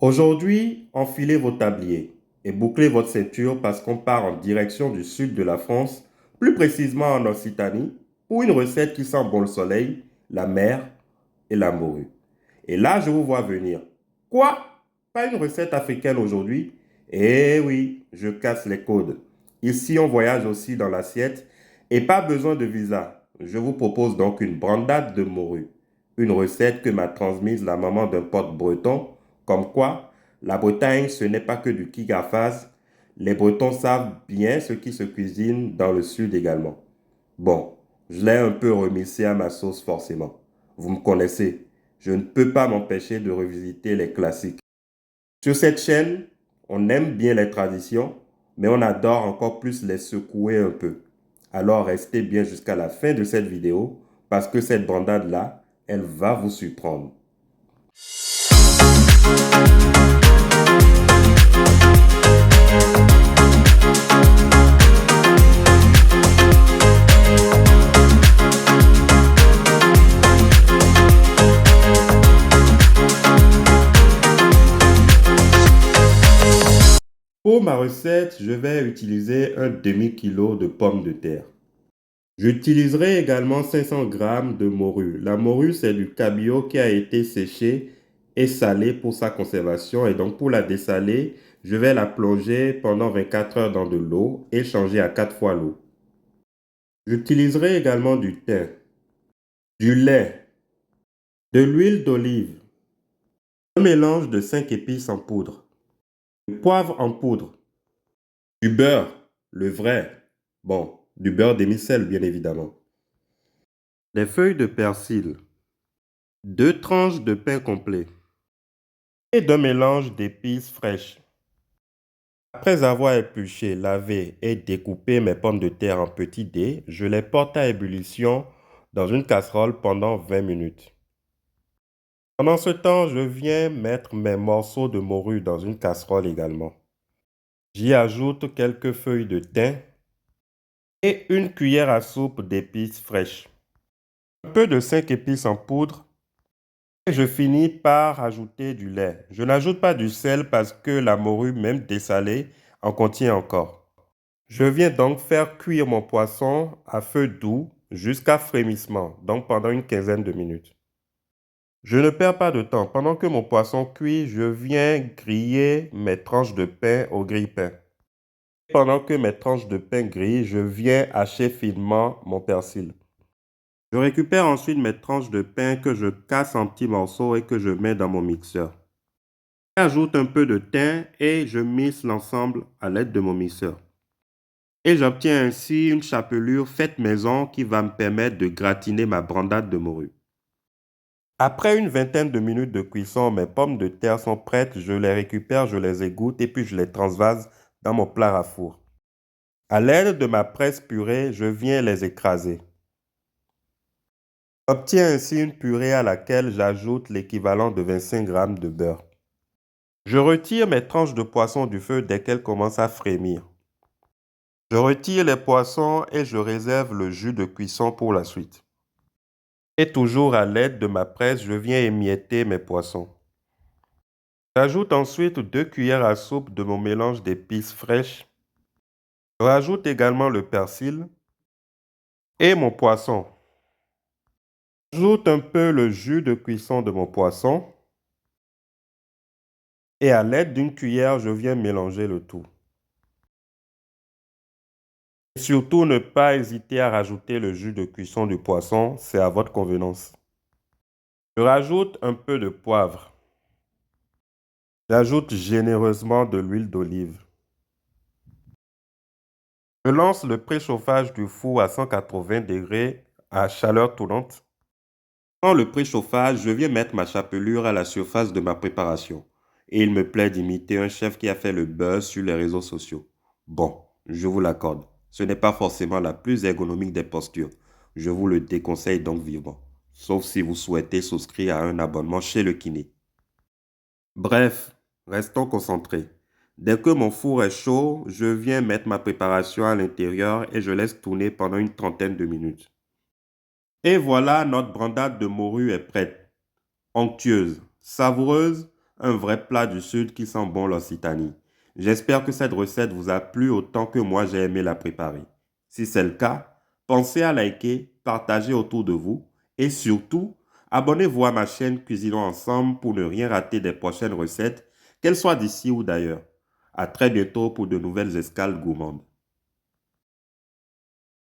Aujourd'hui, enfilez vos tabliers et bouclez votre ceinture parce qu'on part en direction du sud de la France, plus précisément en Occitanie, pour une recette qui sent bon le soleil, la mer et la morue. Et là, je vous vois venir. Quoi? Pas une recette africaine aujourd'hui? Eh oui, je casse les codes. Ici, on voyage aussi dans l'assiette et pas besoin de visa. Je vous propose donc une brandade de morue. Une recette que m'a transmise la maman d'un pote breton. Comme quoi, la Bretagne, ce n'est pas que du kigafas. Les Bretons savent bien ce qui se cuisine dans le sud également. Bon, je l'ai un peu remixé à ma sauce forcément. Vous me connaissez, je ne peux pas m'empêcher de revisiter les classiques. Sur cette chaîne, on aime bien les traditions, mais on adore encore plus les secouer un peu. Alors restez bien jusqu'à la fin de cette vidéo parce que cette bandade-là, elle va vous surprendre. Pour ma recette, je vais utiliser un demi-kilo de pommes de terre. J'utiliserai également 500 g de morue. La morue, c'est du cabillaud qui a été séché et salé pour sa conservation. Et donc, pour la dessaler, je vais la plonger pendant 24 heures dans de l'eau et changer à 4 fois l'eau. J'utiliserai également du thym, du lait, de l'huile d'olive, un mélange de 5 épices en poudre, du poivre en poudre, du beurre, le vrai, bon, du beurre demi-sel bien évidemment, des feuilles de persil, 2 tranches de pain complet et d'un mélange d'épices fraîches. Après avoir épluché, lavé et découpé mes pommes de terre en petits dés, je les porte à ébullition dans une casserole pendant 20 minutes. Pendant ce temps, je viens mettre mes morceaux de morue dans une casserole également. J'y ajoute quelques feuilles de thym et une cuillère à soupe d'épices fraîches. Un peu de 5 épices en poudre et je finis par ajouter du lait. Je n'ajoute pas du sel parce que la morue, même dessalée, en contient encore. Je viens donc faire cuire mon poisson à feu doux jusqu'à frémissement, donc pendant une quinzaine de minutes. Je ne perds pas de temps. Pendant que mon poisson cuit, je viens griller mes tranches de pain au grille-pain. Pendant que mes tranches de pain grillent, je viens hacher finement mon persil. Je récupère ensuite mes tranches de pain que je casse en petits morceaux et que je mets dans mon mixeur. J'ajoute un peu de thym et je mixe l'ensemble à l'aide de mon mixeur. Et j'obtiens ainsi une chapelure faite maison qui va me permettre de gratiner ma brandade de morue. Après une vingtaine de minutes de cuisson, mes pommes de terre sont prêtes, je les récupère, je les égoutte et puis je les transvase dans mon plat à four. À l'aide de ma presse purée, je viens les écraser. J'obtiens ainsi une purée à laquelle j'ajoute l'équivalent de 25 g de beurre. Je retire mes tranches de poisson du feu dès qu'elles commencent à frémir. Je retire les poissons et je réserve le jus de cuisson pour la suite. Et toujours à l'aide de ma presse, je viens émietter mes poissons. J'ajoute ensuite 2 cuillères à soupe de mon mélange d'épices fraîches. Je rajoute également le persil et mon poisson. J'ajoute un peu le jus de cuisson de mon poisson. Et à l'aide d'une cuillère, je viens mélanger le tout. Surtout, ne pas hésiter à rajouter le jus de cuisson du poisson, c'est à votre convenance. Je rajoute un peu de poivre. J'ajoute généreusement de l'huile d'olive. Je lance le préchauffage du four à 180 degrés à chaleur tournante. Dans le préchauffage, je viens mettre ma chapelure à la surface de ma préparation. Et il me plaît d'imiter un chef qui a fait le buzz sur les réseaux sociaux. Bon, je vous l'accorde, ce n'est pas forcément la plus ergonomique des postures. Je vous le déconseille donc vivement. Sauf si vous souhaitez souscrire à un abonnement chez le kiné. Bref, restons concentrés. Dès que mon four est chaud, je viens mettre ma préparation à l'intérieur et je laisse tourner pendant une trentaine de minutes. Et voilà, notre brandade de morue est prête. Onctueuse, savoureuse, un vrai plat du sud qui sent bon l'Occitanie. J'espère que cette recette vous a plu autant que moi j'ai aimé la préparer. Si c'est le cas, pensez à liker, partager autour de vous et surtout, abonnez-vous à ma chaîne Cuisinons Ensemble pour ne rien rater des prochaines recettes, qu'elles soient d'ici ou d'ailleurs. À très bientôt pour de nouvelles escales gourmandes.